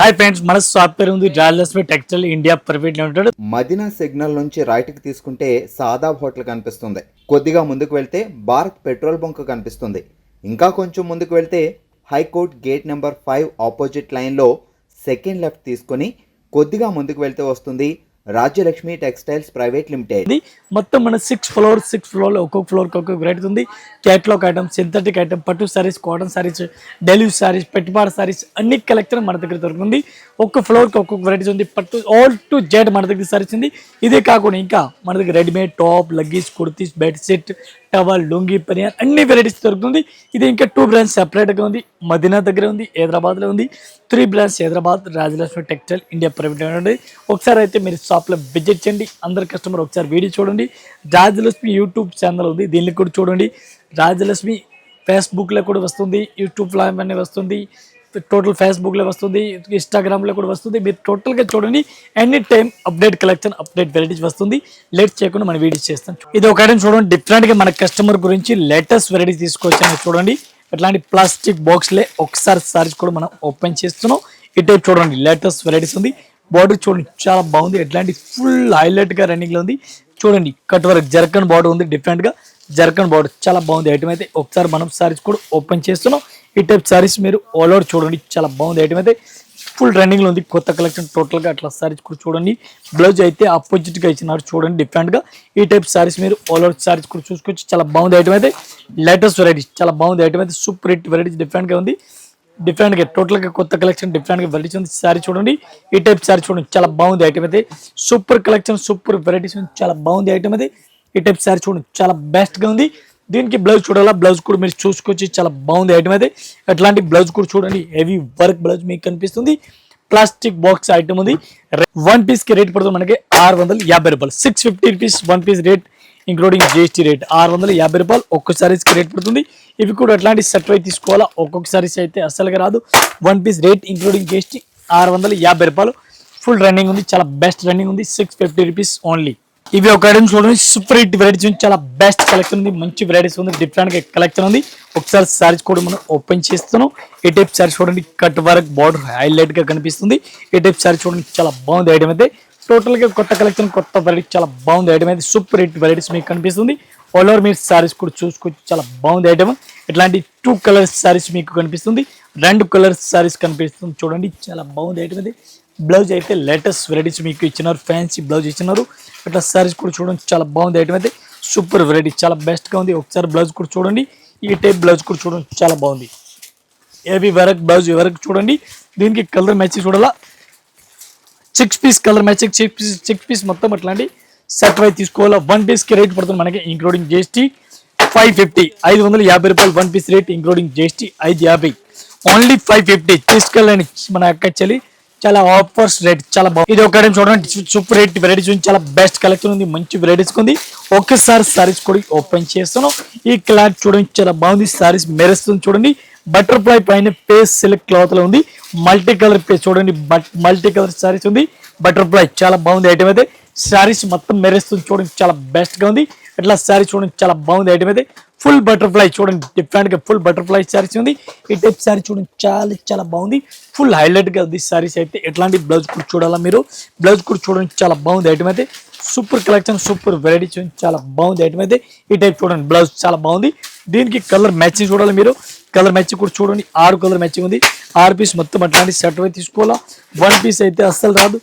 Hi friends, మన software ఉంది Rajalakshmi textile India private limited. Madina signal నుంచి రైట్కి తీసుకుంటే సాదాబ్ హోటల్ కనిపిస్తుంది. కొద్దిగా ముందుకు వెళ్తే భారత్ పెట్రోల్ బంక్ కనిపిస్తుంది. ఇంకా కొంచెం ముందుకు వెళ్తే హైకోర్ట్ గేట్ నెంబర్ 5 ఆపోజిట్ లైన్లో సెకండ్ లెఫ్ట్ తీసుకొని కొద్దిగా ముందుకు వెళ్తే వస్తుంది రాజ్యలక్ష్మి టెక్స్టైల్స్ ప్రైవేట్ లిమిటెడ్. మొత్తం మన 6 ఫ్లోర్ ఒక్కొక్క ఫ్లోర్ ఒక్కొక్క వెరైటీ ఉంది. క్యాట్లాగ్ ఐటమ్, సింథటిక్ ఐటమ్, పట్టు సారీస్, కాటన్ సారీస్, డెలివరీ సారీస్, పెట్టుబడి సారీస్ అన్ని కలెక్షన్ మన దగ్గర దొరుకుతుంది. ఒక్క ఫ్లోర్కి ఒక్కొక్క వెరైటీస్ ఉంది. పట్టు ఆల్ టు జెడ్ మన దగ్గర సారీస్ ఉంది. ఇదే కాకుండా ఇంకా మన దగ్గర రెడీమేడ్ టాప్, లగ్గీస్, కుర్తీస్, బెడ్ సెట్, టవల్, లుంగి, పనియన్ అన్ని వెరైటీస్ దొరుకుతుంది. ఇది ఇంకా 2 బ్రాంచ్ సెపరేట్గా ఉంది. మదీనా దగ్గర ఉంది, హైదరాబాద్లో ఉంది. 3 branch Hyderabad Rajalakshmi textile India private limited. ఒకసారి అయితే మీరు షాప్లో విజిట్ చేయండి. అందరు కస్టమర్ ఒకసారి వీడియో చూడండి. రాజలక్ష్మి యూట్యూబ్ ఛానల్ ఉంది, దీన్ని కూడా చూడండి. రాజలక్ష్మి ఫేస్బుక్లో కూడా వస్తుంది, యూట్యూబ్లో అనే వస్తుంది, టోటల్ ఫేస్బుక్లో వస్తుంది, ఇన్స్టాగ్రామ్లో కూడా వస్తుంది. మీరు టోటల్గా చూడండి. Any time update collection, update varieties వస్తుంది. లేట్ చేయకుండా మనం వీడియోస్ చేస్తాం. ఇది ఒక ఐటమ్ చూడండి, డిఫరెంట్గా మన కస్టమర్ గురించి లేటెస్ట్ వెరైటీస్ తీసుకొచ్చాను చూడండి. ఇట్లాంటి ప్లాస్టిక్ బాక్స్లే ఒకసారి సారీస్ కూడా మనం ఓపెన్ చేస్తున్నాం. ఈ టైప్ చూడండి, లేటెస్ట్ వెరైటీస్ ఉంది. బార్డర్ చూడండి చాలా బాగుంది. ఎట్లాంటి ఫుల్ హైలైట్గా రన్నింగ్లో ఉంది. చూడండి కట్ వర్క్ జర్కన్ బార్డర్ ఉంది, డిఫరెంట్గా జర్కన్ బార్డర్ చాలా బాగుంది. ఐటమ్ అయితే ఒకసారి మనం సారీస్ కూడా ఓపెన్ చేస్తున్నాం. ఈ టైప్ సారీస్ మీరు ఆల్ ఓవర్ చూడండి, చాలా బాగుంది. ఐటమ్ అయితే ఫుల్ రన్నింగ్లో ఉంది. కొత్త కలెక్షన్ టోటల్గా అట్లా సారీస్ కూడా చూడండి. బ్లౌజ్ అయితే ఆపోజిట్గా ఇచ్చినారు చూడండి, డిఫరెంట్గా. ఈ టైప్ సారీస్ మీరు ఆల్ ఓవర్ సారీస్ కూడా చూసుకోవచ్చు. చాలా బాగుంది. ఐటమ్ అయితే లేటెస్ట్ వెరైటీస్ చాలా బాగుంది. ఐటమ్ అయితే సూపర్ హిట్ వెరైటీస్ డిఫరెంట్గా ఉంది. డిఫరెంట్గా టోటల్గా కొత్త కలెక్షన్ డిఫరెంట్గా వెరైటీస్ ఉంది. సారీ చూడండి, ఈ టైప్ సారీ చూడండి, చాలా బాగుంది. ఐటమ్ అయితే సూపర్ కలెక్షన్, సూపర్ వెరైటీస్ ఉంది, చాలా బాగుంది. ఐటమ్ అయితే ఈ టైప్ సారీ చూడండి, చాలా బెస్ట్గా ఉంది. దీనికి బ్లౌజ్ చూడాలా, బ్లౌజ్ కూడా మీరు చూసుకోవచ్చు, చాలా బాగుంది. ఐటమ్ అయితే అట్లాంటి బ్లౌజ్ కూడా చూడండి, హెవీ వర్క్ బ్లౌజ్ మీకు కనిపిస్తుంది. ప్లాస్టిక్ బాక్స్ ఐటమ్ ఉంది. 1 పీస్కి రేట్ పడుతుంది మనకి 650 రూపాయలు. 650 rupees 1 piece rate, including GST rate 650 రూపాయలు ఒక్క సారీస్కి రేట్ పడుతుంది. ఇవి కూడా అట్లాంటి సెట్ అయి తీసుకోవాలా. ఒక్కొక్క సారీస్ అయితే అసలుగా రాదు. 1 పీస్ రేట్ ఇంక్లూడింగ్ జిఎస్టీ 650 రూపాయలు. ఫుల్ రన్నింగ్ ఉంది, చాలా బెస్ట్ రన్నింగ్ ఉంది. 650 రూపీస్ ఓన్లీ. ఇవి ఒక ఐటమ్ చూడండి, సూపర్ హిట్ వెరైటీస్ ఉంది, చాలా బెస్ట్ కలెక్షన్ ఉంది, మంచి వెరైటీస్ ఉంది, డిఫరెంట్గా కలెక్షన్ ఉంది. ఒకసారి సారీస్ కూడా మనం ఓపెన్ చేస్తున్నాం. ఈ టైప్ సారీస్ చూడండి, కట్ వర్క్ బార్డర్ హైలైట్గా కనిపిస్తుంది. ఈ టైప్ సారీస్ చూడండి, చాలా బాగుంది. ఐటమ్ అయితే టోటల్గా కొత్త కలెక్షన్, కొత్త వెరైటీ, చాలా బాగుంది. ఐటమ్ అయితే సూపర్ హిట్ వెరైటీస్ మీకు కనిపిస్తుంది. ఆల్ ఓవర్ మీరు సారీస్ కూడా చూసుకోవచ్చు, చాలా బాగుంది. ఐటమ్ ఇట్లాంటి 2 కలర్స్ సారీస్ మీకు కనిపిస్తుంది, 2 కలర్స్ సారీస్ కనిపిస్తుంది చూడండి, చాలా బాగుంది. ఐటమ్ అయితే బ్లౌజ్ అయితే లేటెస్ట్ వెరైటీస్ మీకు ఇచ్చినారు, ఫ్యాన్సీ బ్లౌజ్ ఇచ్చినారు. అట్లా సారీస్ కూడా చూడండి, చాలా బాగుంది. ఐటమ్ అయితే సూపర్ వెరైటీ, చాలా బెస్ట్గా ఉంది. ఒకసారి బ్లౌజ్ కూడా చూడండి, ఈ టైప్ బ్లౌజ్ కూడా చూడండి, చాలా బాగుంది. హెవీ వర్క్ బ్లౌజ్ వరకు చూడండి. దీనికి కలర్ మ్యాచింగ్ చూడాలా, 6 పీస్ కలర్ మ్యాచింగ్, 6 పీస్ మొత్తం అట్లాంటి సెట్ వై తీసుకోవాలా. 1 పీస్కి రేట్ పడుతుంది మనకి ఇంక్లూడింగ్ జిఎస్టీ 550 రూపాయలు. 1 piece rate including GST 550, only 550 తీసుకోవాలని మన అక్క చెల్లి. చాలా ఆఫర్స్ రేట్, చాలా బాగుంది. ఇది ఒక చూడండి, సూపర్ రేట్ వెరైటీస్ ఉంది, చాలా బెస్ట్ కలెక్షన్ ఉంది, మంచి వెరైటీస్ ఉంది. ఒక్కసారి సారీస్ కూడా ఓపెన్ చేస్తాను. ఈ క్లాత్ చూడండి, చాలా బాగుంది. సారీస్ మెరుస్తుంది చూడండి. బటర్ఫ్లై పైన పేస్ సిల్క్ క్లాత్ లో ఉంది. మల్టీ కలర్ పేస్ చూడండి, మల్టీ కలర్ సారీస్ ఉంది. బటర్ఫ్లై చాలా బాగుంది. ఐటమ్ అయితే సారీస్ మొత్తం మెరుస్తుంది చూడండి, చాలా బెస్ట్ గా ఉంది. ఇట్లా సారీస్ చూడండి, చాలా బాగుంది. ఐటమ్ అయితే ఫుల్ బటర్ఫ్లై చూడండి, డిఫరెంట్ గా ఫుల్ బటర్ఫ్లై సారీస్ ఉంది. ఈ టైప్ సారీ చూడండి, చాలా బాగుంది. ఫుల్ హైలైట్ గా ఉంది సారీస్ అయితే. ఎట్లాంటి బ్లౌజ్ కూడా చూడాలా మీరు, బ్లౌజ్ కూడా చూడండి, చాలా బాగుంది. ఐటమ్ అయితే సూపర్ కలెక్షన్, సూపర్ వెరైటీస్ చాలా బాగుంది. ఐటమ్ అయితే ఈ టైప్ చూడండి, బ్లౌజ్ చాలా బాగుంది. దీనికి కలర్ మ్యాచింగ్ చూడాలి మీరు, కలర్ మ్యాచింగ్ కూడా చూడండి. 6 కలర్ మ్యాచింగ్ ఉంది. 6 పీస్ మొత్తం అట్లాంటి సెట్ అయి తీసుకోవాలా. 1 పీస్ అయితే అస్సలు రాదు.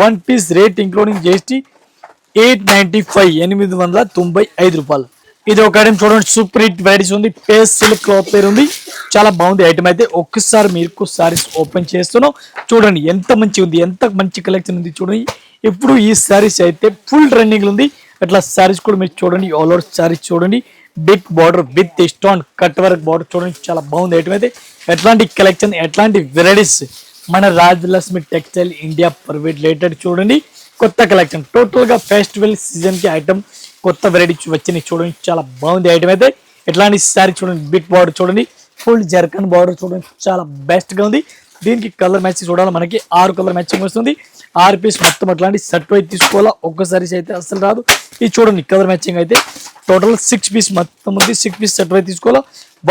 1 పీస్ రేట్ ఇంక్లూడింగ్ జిఎస్టీ 895 రూపాయలు. ఇది ఒక ఐటమ్ చూడండి, సూపర్ హిట్ వెరైటీస్ ఉంది. పేస్ సిల్క్ క్లాత్ పేరు ఉంది, చాలా బాగుంది. ఐటమ్ అయితే ఒక్కసారి మీరు సారీస్ ఓపెన్ చేస్తున్నాం చూడండి, ఎంత మంచి ఉంది, ఎంత మంచి కలెక్షన్ ఉంది చూడండి. ఇప్పుడు ఈ సారీస్ అయితే ఫుల్ రన్నింగ్ ఉంది. అట్లా సారీస్ కూడా మీరు చూడండి, ఆల్ ఓవర్ సారీస్ చూడండి. Big border with stone cut work border చూడండి, చాలా బాగుంది. ఐటమ్ అయితే ఎట్లాంటి కలెక్షన్, ఎట్లాంటి వెరైటీస్ మన Rajalakshmi textile India private limited చూడండి. కొత్త కలెక్షన్ టోటల్గా ఫెస్టివల్ సీజన్కి ఐటమ్ కొత్త వెరైటీస్ వచ్చినాయి చూడండి, చాలా బాగుంది. ఐటమ్ అయితే ఎట్లాంటి సారీ చూడండి, బిగ్ బార్డర్ చూడండి, ఫుల్ జర్కన్ బార్డర్ చూడండి, చాలా బెస్ట్గా ఉంది. దీనికి కలర్ మ్యాచింగ్ చూడాలి, మనకి 6 కలర్ మ్యాచింగ్ వస్తుంది. 6 పీస్ మొత్తం అట్లాంటి సెట్ వైపు తీసుకోవాలా. ఒక్కసారి అయితే అసలు రాదు. ఇది చూడండి, కలర్ మ్యాచింగ్ అయితే టోటల్ 6 పీస్ మొత్తం ఉంది. 6 పీస్ సెట్ వైపు తీసుకోవాలా.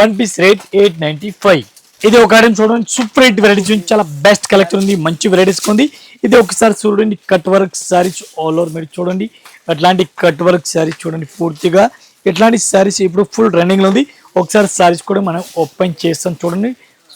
1 పీస్ రేట్ 895. ఇది ఒక ఐటమ్ చూడండి, సూపర్ హిట్ వెరైటీస్ ఉంది, చాలా బెస్ట్ కలెక్షన్ ఉంది, మంచి వెరైటీస్ ఉంది. ఇది ఒకసారి చూడండి, cut work saris all over మీరు చూడండి, అట్లాంటి కట్ వర్క్ సారీస్ చూడండి పూర్తిగా. ఇట్లాంటి సారీస్ ఇప్పుడు ఫుల్ రన్నింగ్ లో ఉంది. ఒకసారి సారీస్ కూడా మనం ఓపెన్ చేస్తాం చూడండి.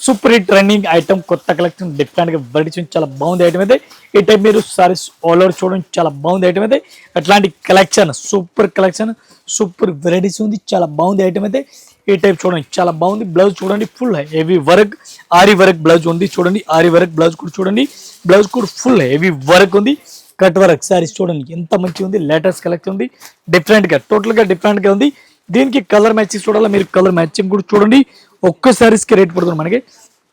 సూపర్ హిట్ రన్నింగ్ ఐటమ్, కొత్త కలెక్షన్, డిఫరెంట్ గా వెరైటీస్, చాలా బాగుంది ఐటమ్ అయితే. ఈ టైప్ మీరు సారీస్ ఆల్ ఓవర్ చూడండి, చాలా బాగుంది ఐటమ్ అయితే. అట్లాంటి collection, super collection, super varieties ఉంది, చాలా బాగుంది ఐటమ్ అయితే. ఈ టైప్ చూడండి, చాలా బాగుంది. బ్లౌజ్ చూడండి, ఫుల్ హెవీ వర్క్, ఆరి వర్క్ బ్లౌజ్ ఉంది చూడండి. ఆరి వర్క్ బ్లౌజ్ కూడా చూడండి, బ్లౌజ్ కూడా ఫుల్ హెవీ వర్క్ ఉంది. కట్ వర్క్ సారీస్ చూడండి ఎంత మంచిగా ఉంది, లేటెస్ట్ కలెక్షన్ ఉంది, డిఫరెంట్ గా, టోటల్ గా డిఫరెంట్ గా ఉంది. దీనికి కలర్ మ్యాచింగ్ చూడాలి మీరు, కలర్ మ్యాచింగ్ కూడా చూడండి. ఒక్క సారీస్ కి రేట్ పడుతుంది మనకి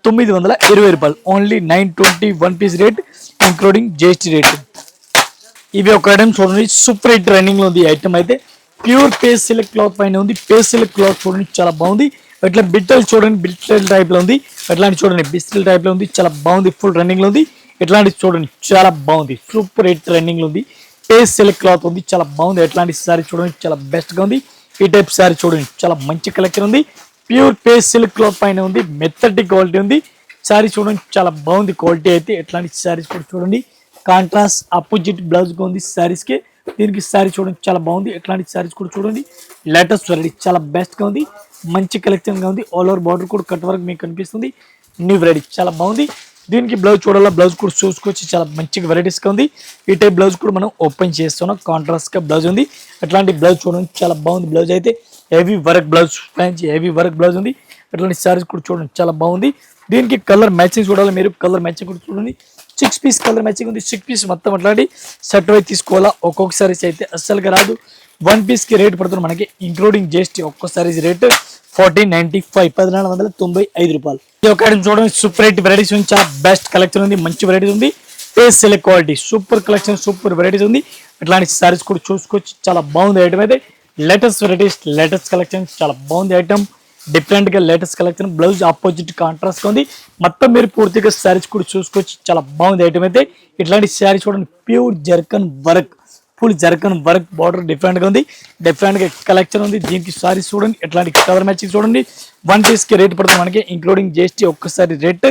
920 రూపాయలు, only 920 one piece rate including GST rate. ఇవి ఒక ఐటమ్ చూడండి, సూపర్ హిట్ రన్నింగ్ లో ఉంది ఐటమ్ అయితే. ప్యూర్ పేస్ సిల్క్ క్లాత్ పైన ఉంది, పేస్ సిల్క్ క్లాత్ చూడండి చాలా బాగుంది. అట్లా బిట్టలు చూడండి, బిట్టల్ టైప్ లో ఉంది, అట్లాంటి చూడండి బిస్టల్ టైప్ లో ఉంది, చాలా బాగుంది, ఫుల్ రన్నింగ్ లో ఉంది. ఇట్లాంటి చూడండి చాలా బాగుంది, సూపర్ హిట్ రన్నింగ్ లో ఉంది, పేస్ సిల్క్ క్లాత్ ఉంది, చాలా బాగుంది. ఎట్లాంటి సారీ చూడండి, చాలా బెస్ట్ గా ఉంది. ఈ టైప్ సారీ చూడండి, చాలా మంచి కలెక్షన్ ఉంది, ప్యూర్ పేస్ సిల్క్ క్లాత్ పైన ఉంది, మెత్తటి క్వాలిటీ ఉంది. సారీ చూడండి చాలా బాగుంది క్వాలిటీ అయితే. ఎట్లాంటి సారీస్ కూడా చూడండి, కాంట్రాస్ట్ అపోజిట్ బ్లౌజ్ గా ఉంది సారీస్ కి. దీనికి సారీ చూడండి చాలా బాగుంది. ఎట్లాంటి సారీస్ కూడా చూడండి, లేటెస్ట్ వెరైటీ, చాలా బెస్ట్ గా ఉంది, మంచి కలెక్షన్ గా ఉంది. ఆల్ ఓవర్ బార్డర్ కూడా కట్ వర్క్ మీకు కనిపిస్తుంది, న్యూ వెరైటీ, చాలా బాగుంది. దీనికి బ్లౌజ్ చూడాలా, బ్లౌజ్ కూడా చూసుకోవచ్చు, చాలా మంచి వెరైటీస్ గా ఉంది. ఈ టైప్ బ్లౌజ్ కూడా మనం ఓపెన్ చేస్తున్నాం, కాంట్రాస్ట్ గా బ్లౌజ్ ఉంది. అట్లాంటి బ్లౌజ్ చూడండి చాలా బాగుంది. బ్లౌజ్ అయితే heavy work blouse, fancy heavy work blouse ఉంది. అట్లాంటి సారీస్ కూడా చూడండి చాలా బాగుంది. దీనికి కలర్ మ్యాచింగ్ చూడాలి మీరు, కలర్ మ్యాచింగ్ కూడా చూడండి. 6 పీస్ కలర్ మ్యాచింగ్ ఉంది, 6 పీస్ మొత్తం అట్లాంటి సెట్ వైజ్ తీసుకోవాలా. ఒక్కొక్క సారీస్ అయితే అస్సలుగా రాదు. వన్ పీస్ కి రేట్ పడుతుంది మనకి ఇంక్లూడింగ్ జిఎస్టీ. ఒక్క సారీస్ రేట్ 1495, 1495 రూపాయలు. ఇది ఒక ఐటమ్ చూడండి, సూపర్ హిట్ వెరైటీస్ ఉంది, చాలా బెస్ట్ కలెక్షన్ ఉంది, మంచి వెరైటీస్ ఉంది, పేస్ select quality, super collection, super varieties ఉంది. అట్లాంటి సారీస్ కూడా చూసుకోవచ్చు, చాలా బాగుంది ఐటమ్ అయితే. లేటెస్ట్ వెరైటీస్, లేటెస్ట్ కలెక్షన్, చాలా బాగుంది ఐటమ్, డిఫరెంట్ గా latest collection. Blouse opposite contrast ఉంది, మొత్తం మీరు పూర్తిగా సారీస్ కూడా చూసుకోవచ్చు, చాలా బాగుంది ఐటమ్ అయితే. ఇట్లాంటి సారీ చూడండి, pure zircon work, full zircon work, border different గా ఉంది, డిఫరెంట్ గా కలెక్షన్ ఉంది. దీనికి సారీస్ చూడండి, ఎట్లాంటి కలర్ మ్యాచింగ్ చూడండి. వన్ పీస్ కి రేట్ పడుతుంది మనకి ఇంక్లూడింగ్ జిఎస్టీ. ఒక్కసారి రేట్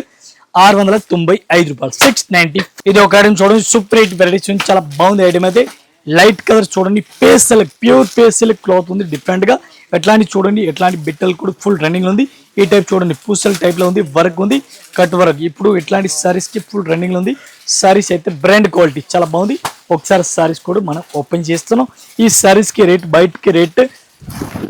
695 రూపాయలు, 690. ఇది ఒక ఐటమ్ చూడండి, సూపర్ హిట్ వెరైటీస్ ఉంది, చాలా బాగుంది ఐటమ్ అయితే. లైట్ కలర్ చూడండి, పేస్ సిల్క్, ప్యూర్ పేస్ సిల్క్ క్లాత్ ఉంది, డిఫరెంట్ గా. ఎట్లాంటి చూడండి, ఎట్లాంటి బిట్టలు కూడా ఫుల్ రన్నింగ్ లో ఉంది. ఈ టైప్ చూడండి, పూసల్ టైప్ లో ఉంది, వర్క్ ఉంది, కట్ వర్క్. ఇప్పుడు ఇట్లాంటి సారీస్ కి ఫుల్ రన్నింగ్ లో ఉంది. సారీస్ అయితే బ్రాండ్ క్వాలిటీ, చాలా బాగుంది. ఒకసారి సారీస్ కూడా మనం ఓపెన్ చేస్తున్నాం. ఈ సారీస్ కి రేట్ బయటకి రేట్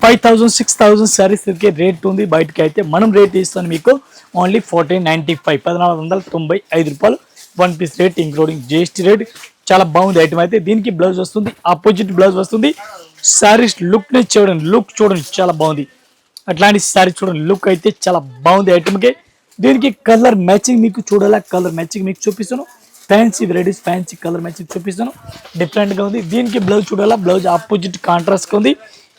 5000, 6000 సారీస్ రేట్ ఉంది. బయటకి అయితే మనం రేట్ ఇస్తాను మీకు ఓన్లీ 1495, 1495 రూపాయలు. One piece rate including GST rate. చాలా బాగుంది ఐటమ్ అయితే. దీనికి బ్లౌజ్ వస్తుంది, ఆపోజిట్ బ్లౌజ్ వస్తుంది. సారీస్ లుక్ ని చూడండి, లుక్ చూడండి చాలా బాగుంది. అట్లాంటి సారీస్ చూడండి, లుక్ అయితే చాలా బాగుంది ఐటమ్ కి. దీనికి కలర్ మ్యాచింగ్ మీకు చూడాలా, కలర్ మ్యాచింగ్ మీకు చూపిస్తాను. Fancy varieties, fancy colour matching చూపిస్తాను, డిఫరెంట్ గా ఉంది. దీనికి బ్లౌజ్ చూడాలా, బ్లౌజ్ ఆపోజిట్ కాంట్రాస్ట్ ఉంది.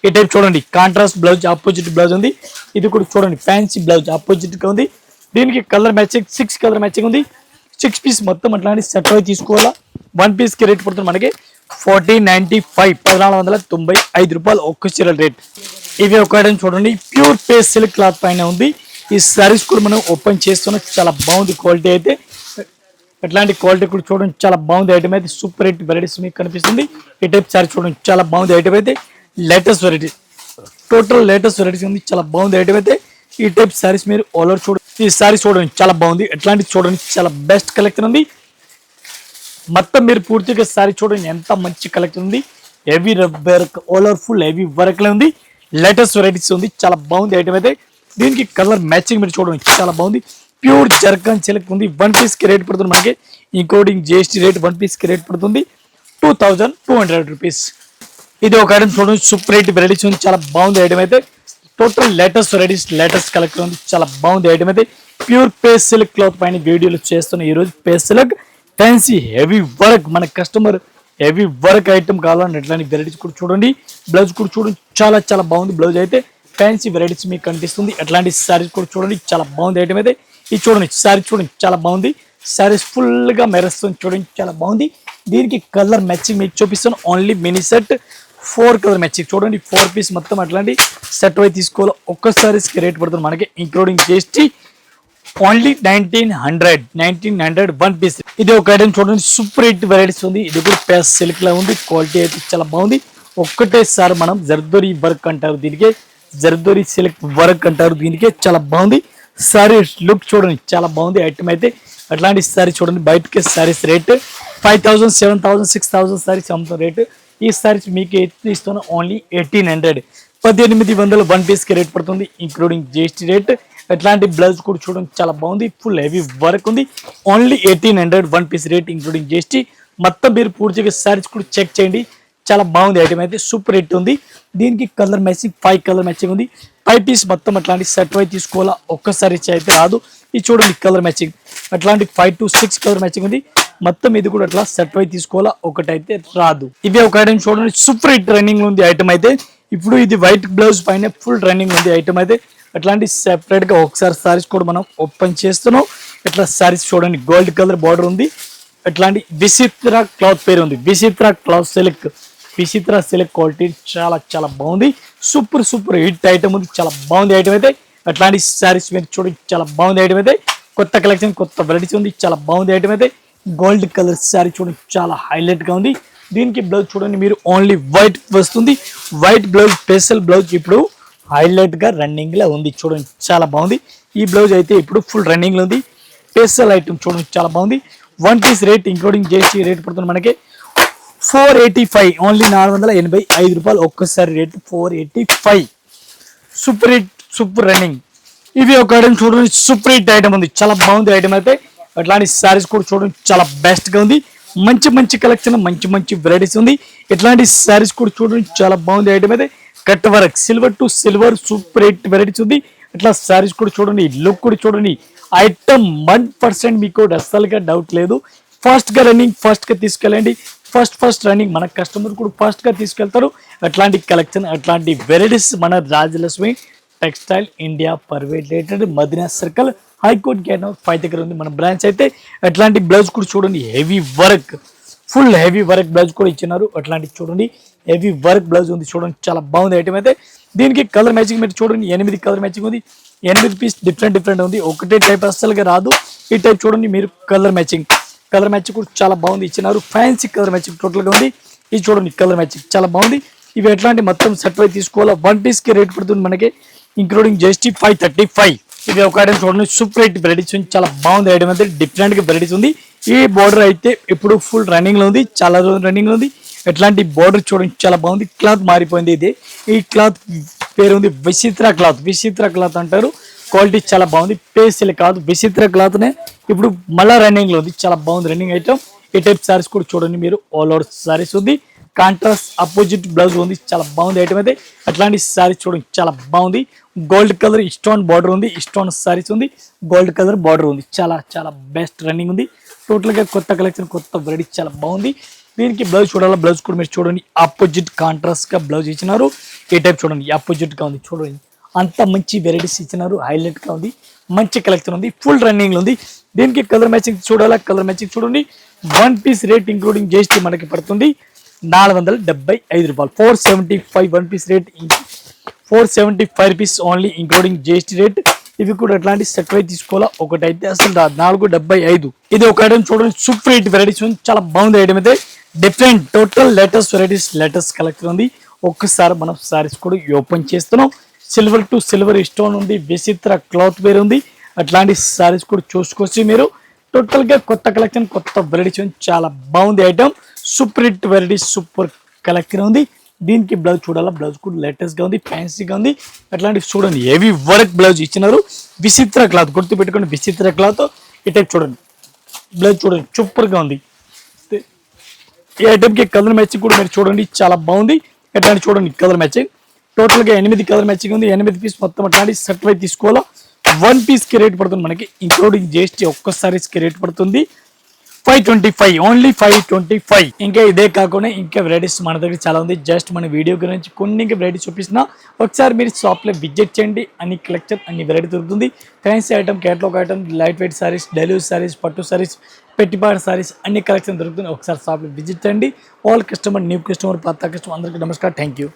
ఈ టైప్ చూడండి, కాంట్రాస్ట్ బ్లౌజ్, ఆపోజిట్ బ్లౌజ్ ఉంది. ఇది కూడా చూడండి, ఫ్యాన్సీ బ్లౌజ్ ఆపోజిట్ గా ఉంది. దీనికి కలర్ మ్యాచింగ్ 6 కలర్ మ్యాచింగ్ ఉంది. 6 పీస్ మొత్తం అట్లాంటి సెట్ అయి తీసుకోవాలా. వన్ పీస్ కి రేట్ పడుతుంది మనకి 1495, 1495 రూపాయలు ఒక్క చీరల రేట్. ఇవి ఒక ఐటమ్ చూడండి, ప్యూర్ పేస్ సిల్క్ క్లాత్ పైన ఉంది. ఈ సారీస్ కూడా మనం ఓపెన్ చేస్తున్నాం, చాలా బాగుంది క్వాలిటీ అయితే. ఎట్లాంటి క్వాలిటీ కూడా చూడండి, చాలా బాగుంది ఐటమ్ అయితే. సూపర్ హిట్ వెరైటీస్ మీకు కనిపిస్తుంది. ఈ టైప్ సారీ చూడండి, చాలా బాగుంది ఐటమ్ అయితే. Latest variety, total latest varieties ఉంది, చాలా బాగుంది ఐటమ్ అయితే. ఈ టైప్ సారీస్ మీరు ఆల్ ఓవర్ చూడండి. ఈ సారీస్ చూడండి, చాలా బాగుంది. ఎట్లాంటి చూడండి, చాలా బెస్ట్ కలెక్షన్ ఉంది. మొత్తం మీరు పూర్తిగా సారీ చూడండి, ఎంత మంచి కలెక్షన్ ఉంది. Heavy work, all over full heavy work లో ఉంది. లేటెస్ట్ వెరైటీస్ ఉంది, చాలా బాగుంది ఐటమ్ అయితే. దీనికి కలర్ మ్యాచింగ్ మీరు చూడండి, చాలా బాగుంది. ప్యూర్ జర్కన్ సిల్క్ ఉంది. వన్ పీస్ కి రేట్ పడుతుంది మనకి including GST rate. One piece కి రేట్ పడుతుంది 2200 రూపీస్. ఇది ఒక ఐటమ్ చూడండి, సూపర్ హిట్ వెరైటీస్ ఉంది, చాలా బాగుంది ఐటమ్ అయితే. Total latest varieties, latest collection ఉంది, చాలా బాగుంది ఐటమ్ అయితే. ప్యూర్ పేస్ సిల్క్ క్లాత్ పైన వీడియోలు చేస్తున్న ఈ రోజు పేస్ సిల్క్ ఫ్యాన్సీ హెవీ వర్క్. మన కస్టమర్ హెవీ వర్క్ ఐటమ్ కావాలని ఎట్లాంటి వెరైటీస్ కూడా చూడండి. బ్లౌజ్ కూడా చూడండి, చాలా చాలా బాగుంది బ్లౌజ్ అయితే. ఫ్యాన్సీ వెరైటీస్ మీకు కనిపిస్తుంది. అట్లాంటి సారీస్ కూడా చూడండి, చాలా బాగుంది ఐటమ్ అయితే. ఇది చూడండి, సారీ చూడండి, చాలా బాగుంది. సారీస్ ఫుల్ గా మెరుస్తుంది చూడండి, చాలా బాగుంది. దీనికి కలర్ మ్యాచింగ్ మీకు చూపిస్తాను. Only mini set 4 colour matching చూడండి. 4 పీస్ మొత్తం అట్లాంటి సెట్ అయి తీసుకోవాలి. ఒక్క సారీస్ కి రేట్ పడుతుంది మనకి including GST only 1900 one piece. ఇది ఒక ఐటమ్ చూడండి, సూపర్ హిట్ వెరైటీస్ ఉంది. ఇది కూడా పేస్ సిల్క్ లా ఉంది. క్వాలిటీ అయితే చాలా బాగుంది. ఒక్కటేసారి మనం జర్దోరీ వర్క్ అంటారు దీనికే, జర్దోరీ సిల్క్ వర్క్ అంటారు దీనికే. చాలా బాగుంది. సారీ లుక్ చూడండి, చాలా బాగుంది ఐటమ్ అయితే. అట్లాంటి సారీ చూడండి, బయటకి సారీస్ రేట్ 5000, 7000, 6000 సారీస్ అమ్ముతున్న రేటు. ఈ సారీస్ మీకు ఇస్తున్న ఓన్లీ 1800, 1800 వన్ పీస్ కి రేట్ పడుతుంది, ఇంక్లూడింగ్ జిఎస్టీ రేట్. అట్లాంటి బ్లౌజ్ కూడా చూడండి, చాలా బాగుంది. ఫుల్ హెవీ వర్క్ ఉంది. Only 1800 one piece rate including GST. మొత్తం మీరు పూర్తిగా సారీస్ కూడా చెక్ చేయండి. చాలా బాగుంది ఐటమ్ అయితే, సూపర్ హిట్ ఉంది. దీనికి కలర్ మ్యాచింగ్ 5 కలర్ మ్యాచింగ్ ఉంది. 5 పీస్ మొత్తం అట్లాంటి సెట్ వై తీసుకోవాలా, ఒక్కసారి అయితే రాదు. ఇది చూడండి కలర్ మ్యాచింగ్, అట్లాంటి 5 to 6 కలర్ మ్యాచింగ్ ఉంది. మొత్తం ఇది కూడా అట్లా సెట్ వై తీసుకోవాలా, ఒకటైతే రాదు. ఇవే ఒక ఐటమ్ చూడండి, సూపర్ హిట్ రన్నింగ్ ఉంది ఐటమ్ అయితే. ఇప్పుడు ఇది వైట్ బ్లౌజ్ పైన ఫుల్ రన్నింగ్ ఉంది ఐటమ్ అయితే. అట్లాంటి సెపరేట్ గా ఒకసారి సారీస్ కూడా మనం ఓపెన్ చేస్తున్నాం. ఇట్లా సారీస్ చూడండి, గోల్డ్ కలర్ బార్డర్ ఉంది. అట్లాంటి విచిత్ర క్లాత్ పేరు ఉంది, విచిత్ర క్లాత్ సిల్క్. విచిత్ర సిల్క్ క్వాలిటీ చాలా చాలా బాగుంది. సూపర్ సూపర్ హిట్ ఐటమ్ ఉంది, చాలా బాగుంది ఐటమ్ అయితే. అట్లాంటి సారీస్ మీరు చూడండి, చాలా బాగుంది ఐటమ్ అయితే. కొత్త కలెక్షన్, కొత్త వెరైటీస్ ఉంది, చాలా బాగుంది ఐటమ్ అయితే. గోల్డ్ కలర్ సారీ చూడండి, చాలా హైలైట్ గా ఉంది. దీనికి బ్లౌజ్ చూడండి మీరు, ఓన్లీ వైట్ వస్తుంది. వైట్ బ్లౌజ్, స్పెషల్ బ్లౌజ్ ఇప్పుడు హైలైట్ గా రన్నింగ్ లో ఉంది. చూడండి చాలా బాగుంది. ఈ బ్లౌజ్ అయితే ఇప్పుడు ఫుల్ రన్నింగ్ లో ఉంది. స్పెషల్ ఐటమ్ చూడండి, చాలా బాగుంది. One piece rate including GST rate పడుతుంది మనకి 485, ఓన్లీ 485 రూపాయలు. ఒక్కసారి rate 485. Super hit, super running. ఇవి ఒక ఐటమ్ చూడండి, సూపర్ హిట్ ఐటమ్ ఉంది, చాలా బాగుంది ఐటమ్ అయితే. అట్లాంటి సారీస్ కూడా చూడండి, చాలా బెస్ట్ గా ఉంది. మంచి మంచి కలెక్షన్, మంచి మంచి వెరైటీస్ ఉంది. ఇట్లాంటి సారీస్ కూడా చూడండి, చాలా బాగుంది ఐటమ్ అయితే. Cut work, silver to silver, super hit varieties ఉంది. ఇట్లా సారీస్ కూడా చూడండి, లుక్ కూడా చూడండి. ఐటమ్ 1% మీకు అస్సలుగా డౌట్ లేదు. ఫాస్ట్ గా రన్నింగ్, ఫాస్ట్ గా తీసుకెళ్ళండి. ఫస్ట్ రన్నింగ్, మన కస్టమర్ కూడా ఫాస్ట్ గా తీసుకెళ్తారు. అట్లాంటి కలెక్షన్, అట్లాంటి వెరైటీస్ మన Rajalakshmi textile India private limited, Madina circle, high court gate number 5 దగ్గర ఉంది మన బ్రాంచ్ అయితే. అట్లాంటి బ్లౌజ్ కూడా చూడండి, heavy work, full heavy work blouse కూడా ఇచ్చినారు. అట్లాంటి చూడండి, హెవీ వర్క్ బ్లౌజ్ ఉంది, చూడండి చాలా బాగుంది ఐటమ్ అయితే. దీనికి కలర్ మ్యాచింగ్ మీరు చూడండి, 8 కలర్ మ్యాచింగ్ ఉంది. 8 పీస్ డిఫరెంట్ ఉంది, ఒకటే టైప్ అస్సలుగా రాదు. ఈ టైప్ చూడండి మీరు, కలర్ మ్యాచింగ్ కూడా చాలా బాగుంది ఇచ్చినారు. ఫ్యాన్సీ కలర్ మ్యాచింగ్ టోటల్ గా ఉంది. ఇది చూడండి కలర్ మ్యాచింగ్ చాలా బాగుంది. ఇవి ఎట్లాంటి మొత్తం సెట్ వై తీసుకోవాలా, వన్ పీస్ కి రేట్ పడుతుంది మనకి ఇంక్లూడింగ్ జిఎస్టీ 535. ఇది ఒక ఐటమ్ చూడండి, సూపర్ హిట్ వెరైటీస్ ఉంది, చాలా బాగుంది ఐటమ్ అయితే. డిఫరెంట్ గా వెరైటీస్ ఉంది. ఈ బోర్డర్ అయితే ఇప్పుడు ఫుల్ రన్నింగ్ లో ఉంది, చాలా రోజులు రన్నింగ్ లో ఉంది. ఎట్లాంటి బోర్డర్ చూడండి, చాలా బాగుంది. క్లాత్ మారిపోయింది. ఇది ఈ క్లాత్ పేరు ఉంది విచిత్ర క్లాత్. విచిత్ర క్లాత్ అంటారు. క్వాలిటీ చాలా బాగుంది. పేస్టల్ కాదు, విచిత్ర క్లాత్ నే ఇప్పుడు మళ్ళా రన్నింగ్ లో ఉంది, చాలా బాగుంది రన్నింగ్ ఐటమ్. ఈ టైప్ సారీస్ కూడా చూడండి మీరు, ఆల్ ఓవర్ సారీస్ ఉంది. కాంట్రాస్ట్ అపోజిట్ బ్లౌజ్ ఉంది, చాలా బాగుంది ఐటమ్ అయితే. అట్లాంటి సారీస్ చూడండి, చాలా బాగుంది. గోల్డ్ కలర్ స్టోన్ బార్డర్ ఉంది, స్టోన్ సారీస్ ఉంది, గోల్డ్ కలర్ బార్డర్ ఉంది, చాలా చాలా బెస్ట్ రన్నింగ్ ఉంది. టోటల్ గా కొత్త కలెక్షన్, కొత్త వెరైటీ, చాలా బాగుంది. దీనికి బ్లౌజ్ చూడాలా, బ్లౌజ్ కూడా మీరు చూడండి, ఆపోజిట్ కాంట్రాస్ట్ గా బ్లౌజ్ ఇచ్చినారు. ఈ టైప్ చూడండి, ఆపోజిట్ గా ఉంది, చూడండి అంత మంచి వెరైటీస్ ఇచ్చినారు. హైలైట్ గా ఉంది, మంచి కలెక్షన్ ఉంది, ఫుల్ రన్నింగ్ లో ఉంది. దీనికి కలర్ మ్యాచింగ్ చూడాలా, కలర్ మ్యాచింగ్ చూడండి. One piece rate including GST మనకి పడుతుంది 475 రూపాయలు. 475 one piece rate, 475 rupees only including GST rate. ఇవి కూడా ఎట్లాంటి సెట్ వై తీసుకోవాలా, ఒకటైతే అసలు 475. ఇది ఒక ఐటమ్ చూడండి, సూపర్ హిట్ వెరైటీస్ ఉంది, చాలా బాగుంది ఐటమ్ అయితే. Different total latest varieties, latest collection ఉంది. ఒక్కసారి మనం సారీస్ కూడా ఓపెన్ చేస్తున్నాం. సిల్వర్ టు సిల్వర్ స్టోన్ ఉంది, విచిత్ర క్లాత్ వేర్ ఉంది. అట్లాంటి సారీస్ కూడా చూసుకోవచ్చు మీరు. టోటల్ గా కొత్త కలెక్షన్, కొత్త వెరైటీస్ ఉంది, చాలా బాగుంది item. Super hit varieties, super collection ఉంది. దీనికి బ్లౌజ్ చూడాలా, బ్లౌజ్ కూడా లేటెస్ట్ గా ఉంది, ఫ్యాన్సీగా ఉంది. అట్లాంటి చూడండి, హెవీ వర్క్ బ్లౌజ్ ఇచ్చినారు. విచిత్ర క్లాత్ గుర్తు పెట్టుకోండి, విచిత్ర క్లాత్. ఈ టైప్ చూడండి, బ్లౌజ్ చూడండి, సూపర్ గా ఉంది. ఈ ఐటమ్ కి కలర్ మ్యాచింగ్ కూడా మీరు చూడండి, చాలా బాగుంది. ఎట్లాంటి చూడండి కలర్ మ్యాచింగ్, టోటల్ గా 8 కలర్ మ్యాచింగ్ ఉంది. 8 పీస్ మొత్తం అట్లాంటి సెట్ వై తీసుకోవాలా. వన్ పీస్ కి రేట్ పడుతుంది మనకి ఇంక్లూడింగ్ జిఎస్టీ, ఒక్క సారీస్ కి రేట్ పడుతుంది 525, ఓన్లీ 525. ఇంకా ఇదే కాకుండా ఇంకా వెరైటీస్ మన దగ్గర చాలా ఉంది. జస్ట్ మన వీడియో గురించి కొన్ని వెరైటీస్ చూపిస్తున్నా, ఒకసారి మీరు షాప్ లో విజిట్ చేయండి. అన్ని కలెక్షన్, అన్ని వెరైటీ దొరుకుతుంది. Fancy item, catalogue item, light weight sarees, delivery sarees, పట్టు సారీస్, పెట్టిపాడు సారీస్, అన్ని కలెక్షన్ దొరుకుతుంది. ఒకసారి షాప్ లో విజిట్ చేయండి. ఆల్ కస్టమర్, న్యూ కస్టమర్, పాత కస్టమర్ అందరికీ నమస్కారం, థ్యాంక్ యూ.